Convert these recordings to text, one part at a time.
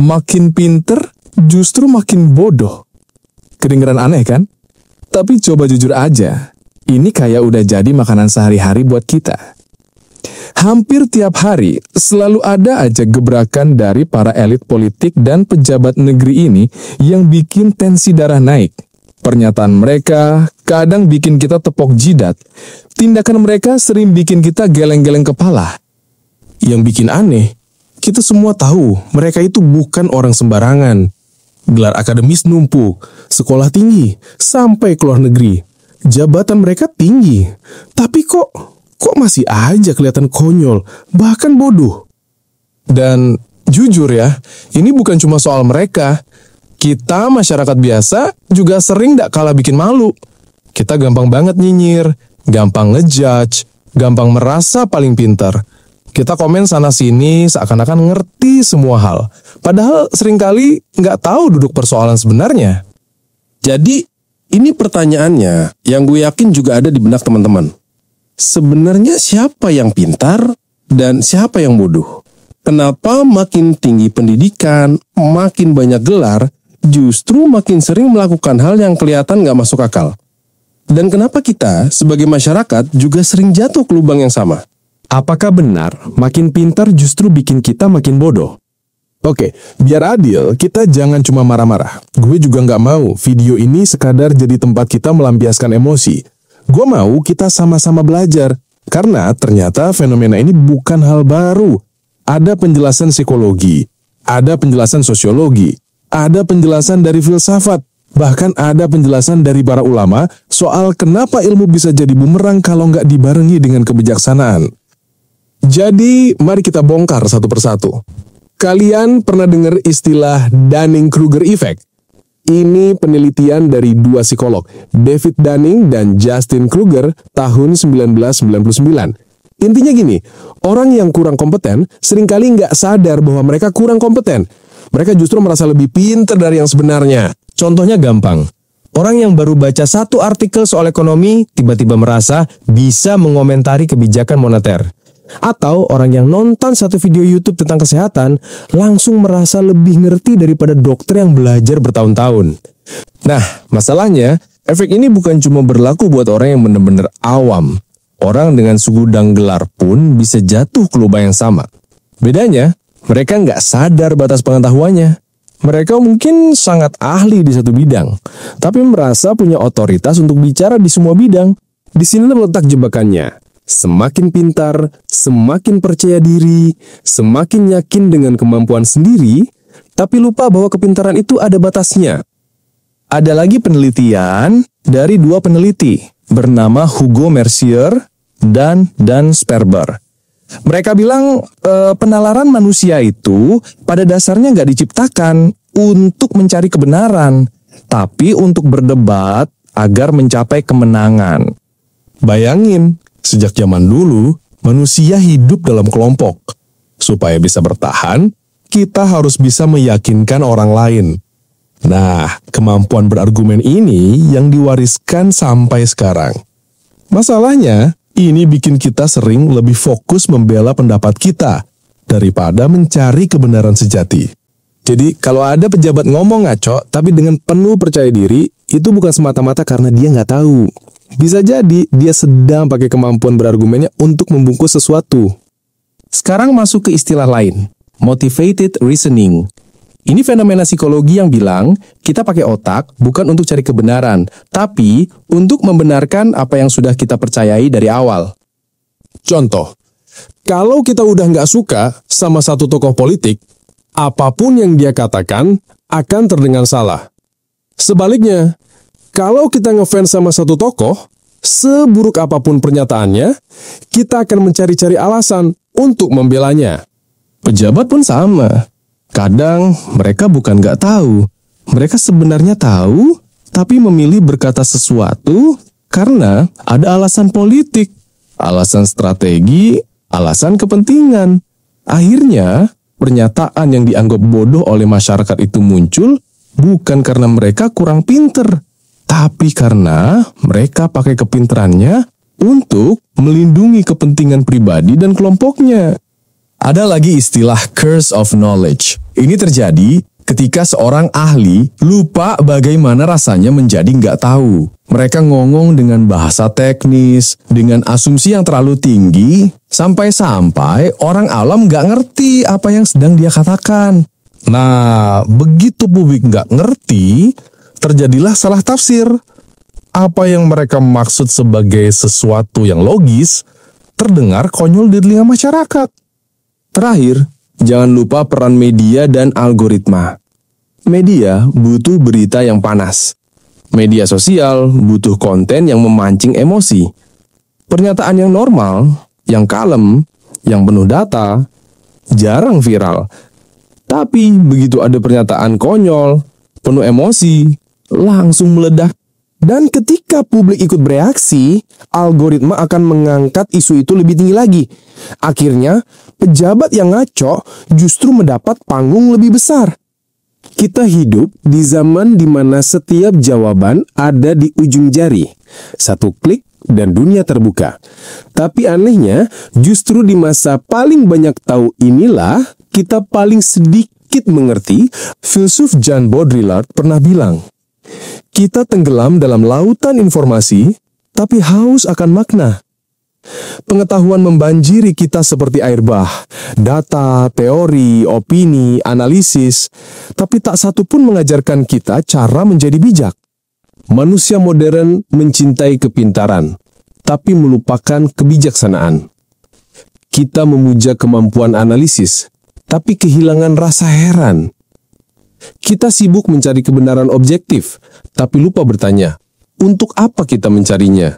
Makin pinter, justru makin bodoh. Kedengeran aneh kan? Tapi coba jujur aja, ini kayak udah jadi makanan sehari-hari buat kita. Hampir tiap hari, selalu ada aja gebrakan dari para elit politik dan pejabat negeri ini yang bikin tensi darah naik. Pernyataan mereka kadang bikin kita tepok jidat. Tindakan mereka sering bikin kita geleng-geleng kepala. Yang bikin aneh, kita semua tahu mereka itu bukan orang sembarangan. Gelar akademis numpuk, sekolah tinggi, sampai ke luar negeri. Jabatan mereka tinggi, tapi kok masih aja kelihatan konyol, bahkan bodoh. Dan jujur ya, ini bukan cuma soal mereka. Kita masyarakat biasa juga sering gak kalah bikin malu. Kita gampang banget nyinyir, gampang ngejudge, gampang merasa paling pintar. Kita komen sana-sini seakan-akan ngerti semua hal. Padahal seringkali nggak tahu duduk persoalan sebenarnya. Jadi, ini pertanyaannya yang gue yakin juga ada di benak teman-teman. Sebenarnya siapa yang pintar dan siapa yang bodoh? Kenapa makin tinggi pendidikan, makin banyak gelar, justru makin sering melakukan hal yang kelihatan nggak masuk akal? Dan kenapa kita sebagai masyarakat juga sering jatuh ke lubang yang sama? Apakah benar makin pintar justru bikin kita makin bodoh? Oke, biar adil, kita jangan cuma marah-marah. Gue juga nggak mau video ini sekadar jadi tempat kita melampiaskan emosi. Gue mau kita sama-sama belajar, karena ternyata fenomena ini bukan hal baru. Ada penjelasan psikologi, ada penjelasan sosiologi, ada penjelasan dari filsafat, bahkan ada penjelasan dari para ulama soal kenapa ilmu bisa jadi bumerang kalau nggak dibarengi dengan kebijaksanaan. Jadi, mari kita bongkar satu persatu. Kalian pernah dengar istilah Dunning-Kruger Effect? Ini penelitian dari dua psikolog, David Dunning dan Justin Kruger, tahun 1999. Intinya gini, orang yang kurang kompeten seringkali nggak sadar bahwa mereka kurang kompeten. Mereka justru merasa lebih pintar dari yang sebenarnya. Contohnya gampang. Orang yang baru baca satu artikel soal ekonomi, tiba-tiba merasa bisa mengomentari kebijakan moneter. Atau orang yang nonton satu video YouTube tentang kesehatan langsung merasa lebih ngerti daripada dokter yang belajar bertahun-tahun. Nah, masalahnya, efek ini bukan cuma berlaku buat orang yang benar-benar awam. Orang dengan segudang gelar pun bisa jatuh ke lubang yang sama. Bedanya, mereka nggak sadar batas pengetahuannya. Mereka mungkin sangat ahli di satu bidang, tapi merasa punya otoritas untuk bicara di semua bidang. Di sini letak jebakannya. Semakin pintar, semakin percaya diri, semakin yakin dengan kemampuan sendiri, tapi lupa bahwa kepintaran itu ada batasnya. Ada lagi penelitian dari dua peneliti bernama Hugo Mercier dan Dan Sperber. Mereka bilang penalaran manusia itu pada dasarnya nggak diciptakan untuk mencari kebenaran, tapi untuk berdebat agar mencapai kemenangan. Bayangin, sejak zaman dulu, manusia hidup dalam kelompok. Supaya bisa bertahan, kita harus bisa meyakinkan orang lain. Nah, kemampuan berargumen ini yang diwariskan sampai sekarang. Masalahnya, ini bikin kita sering lebih fokus membela pendapat kita daripada mencari kebenaran sejati. Jadi, kalau ada pejabat ngomong ngaco, tapi dengan penuh percaya diri, itu bukan semata-mata karena dia nggak tahu. Bisa jadi dia sedang pakai kemampuan berargumennya untuk membungkus sesuatu. Sekarang masuk ke istilah lain, motivated reasoning. Ini fenomena psikologi yang bilang kita pakai otak bukan untuk cari kebenaran, tapi untuk membenarkan apa yang sudah kita percayai dari awal. Contoh, kalau kita udah nggak suka sama satu tokoh politik, apapun yang dia katakan akan terdengar salah. Sebaliknya, kalau kita ngefans sama satu tokoh, seburuk apapun pernyataannya, kita akan mencari-cari alasan untuk membelanya. Pejabat pun sama. Kadang mereka bukan nggak tahu. Mereka sebenarnya tahu, tapi memilih berkata sesuatu karena ada alasan politik, alasan strategi, alasan kepentingan. Akhirnya, pernyataan yang dianggap bodoh oleh masyarakat itu muncul bukan karena mereka kurang pinter, tapi karena mereka pakai kepintarannya untuk melindungi kepentingan pribadi dan kelompoknya. Ada lagi istilah curse of knowledge. Ini terjadi ketika seorang ahli lupa bagaimana rasanya menjadi nggak tahu. Mereka ngomong dengan bahasa teknis, dengan asumsi yang terlalu tinggi, sampai-sampai orang awam nggak ngerti apa yang sedang dia katakan. Nah, begitu publik nggak ngerti, terjadilah salah tafsir. Apa yang mereka maksud sebagai sesuatu yang logis, terdengar konyol di telinga masyarakat. Terakhir, jangan lupa peran media dan algoritma. Media butuh berita yang panas. Media sosial butuh konten yang memancing emosi. Pernyataan yang normal, yang kalem, yang penuh data, jarang viral. Tapi begitu ada pernyataan konyol, penuh emosi, langsung meledak. Dan ketika publik ikut bereaksi, algoritma akan mengangkat isu itu lebih tinggi lagi. Akhirnya, pejabat yang ngaco justru mendapat panggung lebih besar. Kita hidup di zaman di mana setiap jawaban ada di ujung jari. Satu klik dan dunia terbuka. Tapi anehnya, justru di masa paling banyak tahu inilah kita paling sedikit mengerti. Filsuf Jean Baudrillard pernah bilang, kita tenggelam dalam lautan informasi, tapi haus akan makna. Pengetahuan membanjiri kita seperti air bah, data, teori, opini, analisis, tapi tak satu pun mengajarkan kita cara menjadi bijak. Manusia modern mencintai kepintaran, tapi melupakan kebijaksanaan. Kita memuja kemampuan analisis, tapi kehilangan rasa heran. Kita sibuk mencari kebenaran objektif, tapi lupa bertanya, untuk apa kita mencarinya?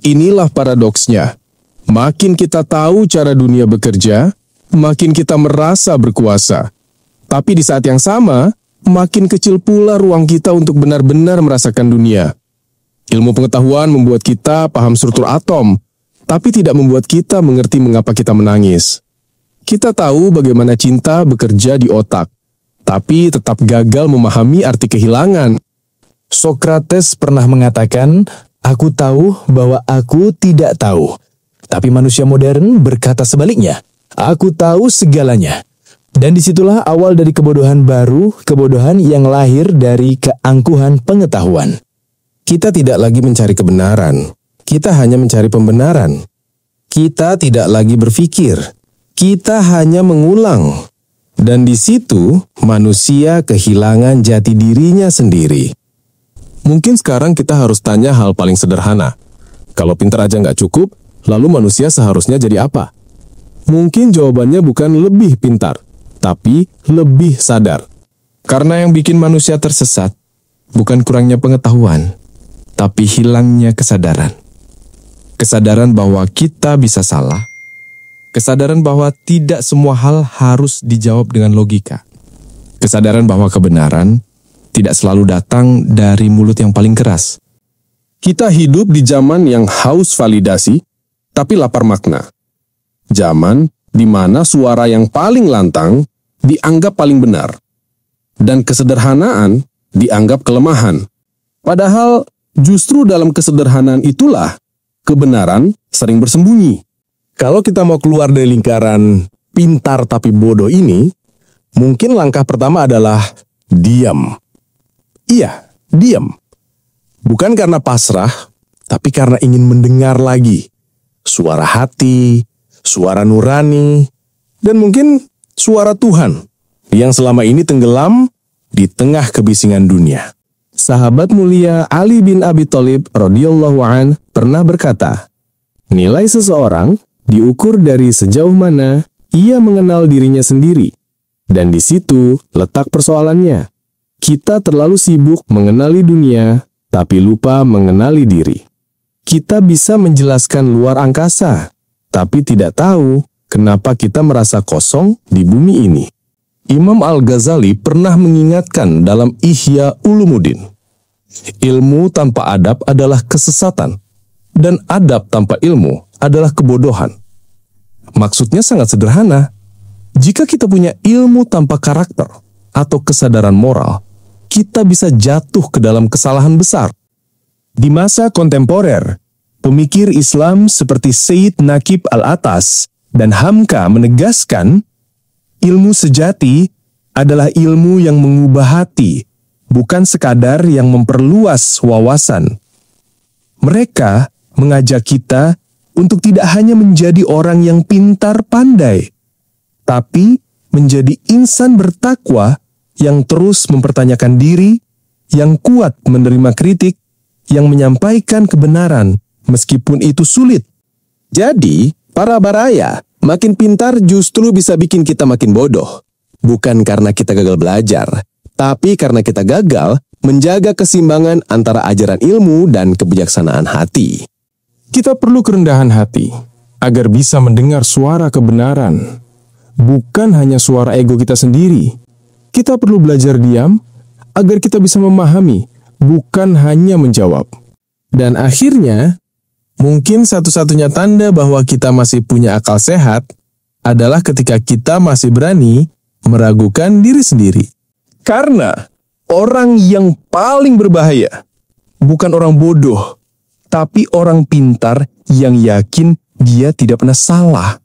Inilah paradoksnya. Makin kita tahu cara dunia bekerja, makin kita merasa berkuasa. Tapi di saat yang sama, makin kecil pula ruang kita untuk benar-benar merasakan dunia. Ilmu pengetahuan membuat kita paham struktur atom, tapi tidak membuat kita mengerti mengapa kita menangis. Kita tahu bagaimana cinta bekerja di otak, tapi tetap gagal memahami arti kehilangan. Sokrates pernah mengatakan, "Aku tahu bahwa aku tidak tahu." Tapi manusia modern berkata sebaliknya, "Aku tahu segalanya." Dan disitulah awal dari kebodohan baru, kebodohan yang lahir dari keangkuhan pengetahuan. Kita tidak lagi mencari kebenaran, kita hanya mencari pembenaran. Kita tidak lagi berpikir, kita hanya mengulang. Dan di situ, manusia kehilangan jati dirinya sendiri. Mungkin sekarang kita harus tanya hal paling sederhana. Kalau pintar aja nggak cukup, lalu manusia seharusnya jadi apa? Mungkin jawabannya bukan lebih pintar, tapi lebih sadar. Karena yang bikin manusia tersesat, bukan kurangnya pengetahuan, tapi hilangnya kesadaran. Kesadaran bahwa kita bisa salah. Kesadaran bahwa tidak semua hal harus dijawab dengan logika. Kesadaran bahwa kebenaran tidak selalu datang dari mulut yang paling keras. Kita hidup di zaman yang haus validasi, tapi lapar makna. Zaman di mana suara yang paling lantang dianggap paling benar, dan kesederhanaan dianggap kelemahan. Padahal justru dalam kesederhanaan itulah kebenaran sering bersembunyi. Kalau kita mau keluar dari lingkaran pintar tapi bodoh ini, mungkin langkah pertama adalah diam. Iya, diam. Bukan karena pasrah, tapi karena ingin mendengar lagi suara hati, suara nurani, dan mungkin suara Tuhan yang selama ini tenggelam di tengah kebisingan dunia. Sahabat mulia Ali bin Abi Thalib radhiyallahu an pernah berkata, nilai seseorang diukur dari sejauh mana ia mengenal dirinya sendiri. Dan di situ letak persoalannya. Kita terlalu sibuk mengenali dunia, tapi lupa mengenali diri. Kita bisa menjelaskan luar angkasa, tapi tidak tahu kenapa kita merasa kosong di bumi ini. Imam Al-Ghazali pernah mengingatkan dalam Ihya Ulumuddin, ilmu tanpa adab adalah kesesatan, dan adab tanpa ilmu adalah kebodohan. Maksudnya sangat sederhana. Jika kita punya ilmu tanpa karakter atau kesadaran moral, kita bisa jatuh ke dalam kesalahan besar. Di masa kontemporer, pemikir Islam seperti Sayyid Naqib Al-Atas Dan Hamka menegaskan, ilmu sejati adalah ilmu yang mengubah hati, bukan sekadar yang memperluas wawasan. Mereka mengajak kita untuk tidak hanya menjadi orang yang pintar pandai, tapi menjadi insan bertakwa yang terus mempertanyakan diri, yang kuat menerima kritik, yang menyampaikan kebenaran meskipun itu sulit. Jadi, para baraya, makin pintar justru bisa bikin kita makin bodoh. Bukan karena kita gagal belajar, tapi karena kita gagal menjaga keseimbangan antara ajaran ilmu dan kebijaksanaan hati. Kita perlu kerendahan hati agar bisa mendengar suara kebenaran, bukan hanya suara ego kita sendiri. Kita perlu belajar diam agar kita bisa memahami, bukan hanya menjawab. Dan akhirnya, mungkin satu-satunya tanda bahwa kita masih punya akal sehat adalah ketika kita masih berani meragukan diri sendiri. Karena orang yang paling berbahaya bukan orang bodoh, tapi orang pintar yang yakin dia tidak pernah salah.